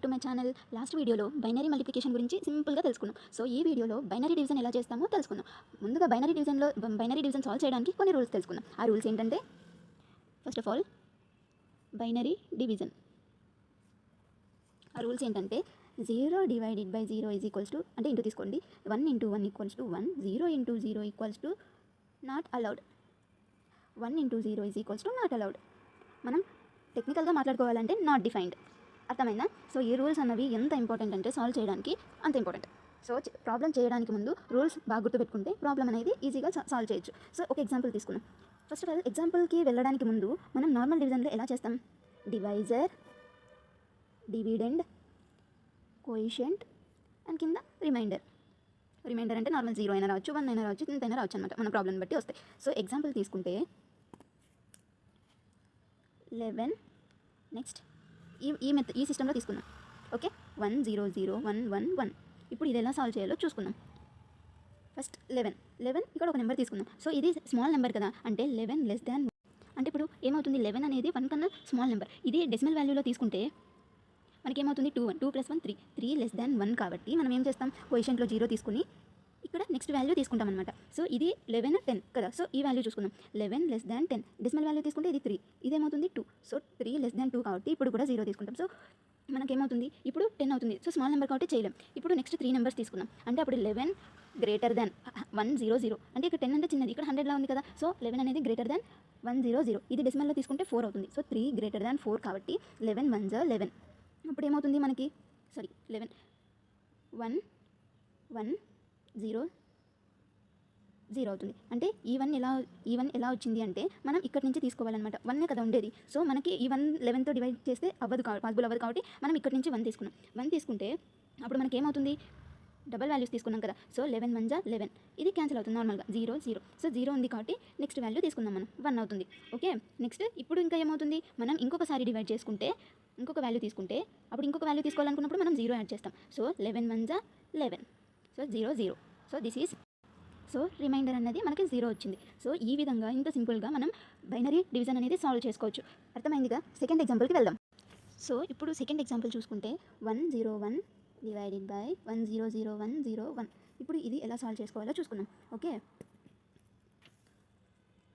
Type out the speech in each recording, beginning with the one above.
To my channel. Last వీడియోలో binary multiplication గురించి సింపుల్గా తెలుసుకున్నాం. సో ఈ వీడియోలో బైనరీ డివిజన్ ఎలా చేస్తామో తెలుసుకుందాం. ముందుగా బైనరీ డివిజన్ సాల్వ్ చేయడానికి కొన్ని రూల్స్ తెలుసుకుందాం. ఆ రూల్స్ ఏంటంటే, first of all binary division ఆ రూల్స్ ఏంటంటే 0 divided by 0 is equals to, అంటే ఇంటూ తీసుకోండి, 1 into 1 equals to 1, 0 into 0 equals to not allowed, 1 into 0 is equals to not allowed. మనం టెక్నికల్గా మాట్లాడుకోవాలంటే నాట్ డిఫైన్డ్. అర్థమైందా? సో ఈ రూల్స్ అన్నవి ఎంత ఇంపార్టెంట్ అంటే సాల్వ్ చేయడానికి అంత ఇంపార్టెంట్. సో ప్రాబ్లం చేయడానికి ముందు రూల్స్ బాగా గుర్తుపెట్టుకుంటే ప్రాబ్లం అనేది ఈజీగా సాల్వ్ చేయొచ్చు. సో ఒక ఎగ్జాంపుల్ తీసుకున్నాం. ఫస్ట్ ఆఫ్ ఆల్ ఎగ్జాంపుల్కి వెళ్ళడానికి ముందు మనం నార్మల్ డివిజన్లో ఎలా చేస్తాం? డివైజర్, డివిడెండ్, కోఎఫిషియంట్ అండ్ కింద రిమైండర్ అంటే నార్మల్ 0 అయినా రావచ్చు, 1 అయినా రావచ్చు, 10 అయినా రావచ్చు అనమాట, మన ప్రాబ్లం బట్టి వస్తాయి. సో ఎగ్జాంపుల్ తీసుకుంటే 11, నెక్స్ట్ ఈ సిస్టంలో తీసుకుందాం. ఓకే, 1 0 0 1 1 1. ఇప్పుడు ఇది ఎలా సాల్వ్ చేయాలో చూసుకుందాం. ఫస్ట్ 11 ఇక్కడ ఒక నెంబర్ తీసుకుందాం. సో ఇది స్మాల్ నెంబర్ కదా, అంటే 11 లెస్ దాన్, అంటే ఇప్పుడు ఏమవుతుంది, 11 అనేది 1 కన్నా స్మాల్ నెంబర్. ఇది డెసిమల్ వాల్యూలో తీసుకుంటే మనకి ఏమవుతుంది, 2 + 1 3 లెస్ దాన్ 1 కాబట్టి మనం ఏం చేస్తాం, కోఎఫిషియంట్లో 0 తీసుకుని ఇక్కడ నెక్స్ట్ వాల్యూ తీసుకుంటాం అనమాట. సో ఇది 11 10 కదా, సో ఈ వాల్యూ చూసుకుందాం. 11 లెస్ దాన్ 10, డెసిమల్ వాల్యూ తీసుకుంటే ఇది 3, ఇదేమవుతుంది 2. సో 3 లెస్ దాన్ 2 కాబట్టి ఇప్పుడు కూడా 0 తీసుకుంటాం. సో మనకేమవుతుంది, ఇప్పుడు 10 అవుతుంది. సో స్మాల్ నెంబర్ కాబట్టి చేయలేం. ఇప్పుడు నెక్స్ట్ 3 నెంబర్స్ తీసుకుందాం. అంటే అప్పుడు 11 గ్రేటర్ దాన్ 100, అంటే ఇక్కడ 10 అంటే చిన్నది, ఇక్కడ 100లా ఉంది కదా. సో 11 అనేది గ్రేటర్ దాన్ 100. ఇది డెసిమల్లో తీసుకుంటే 4 అవుతుంది. సో 3 గ్రేటర్ దాన్ 4 కాబట్టి 11 1 11. అప్పుడు ఏమవుతుంది మనకి, 11 1 1 0 0 అవుతుంది. అంటే ఈ వన్ ఎలా వచ్చింది అంటే మనం ఇక్కడ నుంచి తీసుకోవాలన్నమాట. 1 కదా ఉండేది. సో మనకి ఈ 1 11తో డివైడ్ చేస్తే పాసిబుల్ అవ్వదు కాబట్టి మనం ఇక్కడ నుంచి 1 తీసుకున్నాం. 1 తీసుకుంటే అప్పుడు మనకి ఏమవుతుంది, డబల్ వాల్యూస్ తీసుకున్నాం కదా. సో 11 1 11, ఇది క్యాన్సిల్ అవుతుంది నార్మల్గా, 0 0. సో 0 ఉంది కాబట్టి నెక్స్ట్ వాల్యూ తీసుకుందాం మనం, 1 అవుతుంది. ఓకే, నెక్స్ట్ ఇప్పుడు ఇంకా ఏమవుతుంది, మనం ఇంకొకసారి డివైడ్ చేసుకుంటే ఇంకొక వాల్యూ తీసుకుంటే అప్పుడు ఇంకొక వాల్యూ తీసుకోవాలనుకున్నప్పుడు మనం 0 యాడ్ చేస్తాం. So 11 1 11, so 0 0. So this is, so reminder అనేది మనకి 0 వచ్చింది. సో ఈ విధంగా ఇంత సింపుల్గా మనం బైనరీ డివిజన్ అనేది సాల్వ్ చేసుకోవచ్చు. అర్థమైందిగా? సెకండ్ ఎగ్జాంపుల్కి వెళ్దాం. సో ఇప్పుడు సెకండ్ ఎగ్జాంపుల్ చూసుకుంటే 101 డివైడెడ్ బై 1000101. ఇప్పుడు ఇది ఎలా సాల్వ్ చేసుకోవాలో చూసుకుందాం. ఓకే,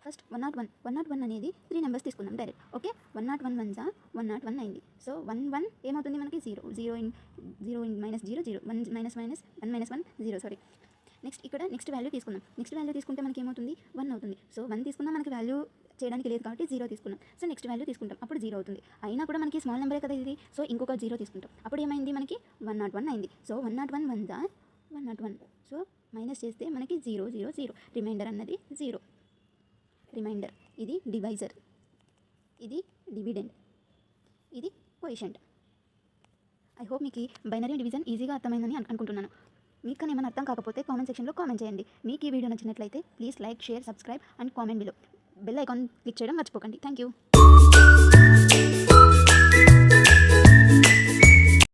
ఫస్ట్ 101 అనేది 3 నెంబర్స్ తీసుకుందాం డైరెక్ట్. ఓకే, 101 1 101 అయింది. సో 1 1 ఏమవుతుంది మనకి, 0 0 -0 0 1 1 0. సారీ, నెక్స్ట్ ఇక్కడ నెక్స్ట్ వాల్యూ తీసుకుందాం. నెక్స్ట్ వాల్యూ తీసుకుంటే మనకి ఏమవుతుంది, 1 అవుతుంది. సో 1 తీసుకున్నా మనకి వాల్యూ చేయడానికి లేదు కాబట్టి 0 తీసుకున్నాం. సో నెక్స్ట్ వాల్యూ తీసుకుంటాం, అప్పుడు 0 అవుతుంది. అయినా కూడా మనకి స్మాల్ నెంబరే కదా ఇది. సో ఇంకొక 0 తీసుకుంటాం, అప్పుడు ఏమైంది మనకి 101 అయింది. సో 101 1 101. సో మైనస్ చేస్తే మనకి 0 0 0, రిమైండర్ అన్నది 0. రిమైండర్, ఇది డివైజర్, ఇది డివిడెండ్, ఇది కోఎఫిషియంట్. ఐ హోప్ మీకు బైనరీ డివిజన్ ఈజీగా అర్థమైందని అనుకుంటున్నాను. మీకు కానీ ఏమైనా అర్థం కాకపోతే కామెంట్ సెక్షన్లో కామెంట్ చేయండి. మీకు ఈ వీడియో నచ్చినట్లయితే please like, share, subscribe and comment below. Bell icon click చేయడం మర్చిపోకండి. Thank you.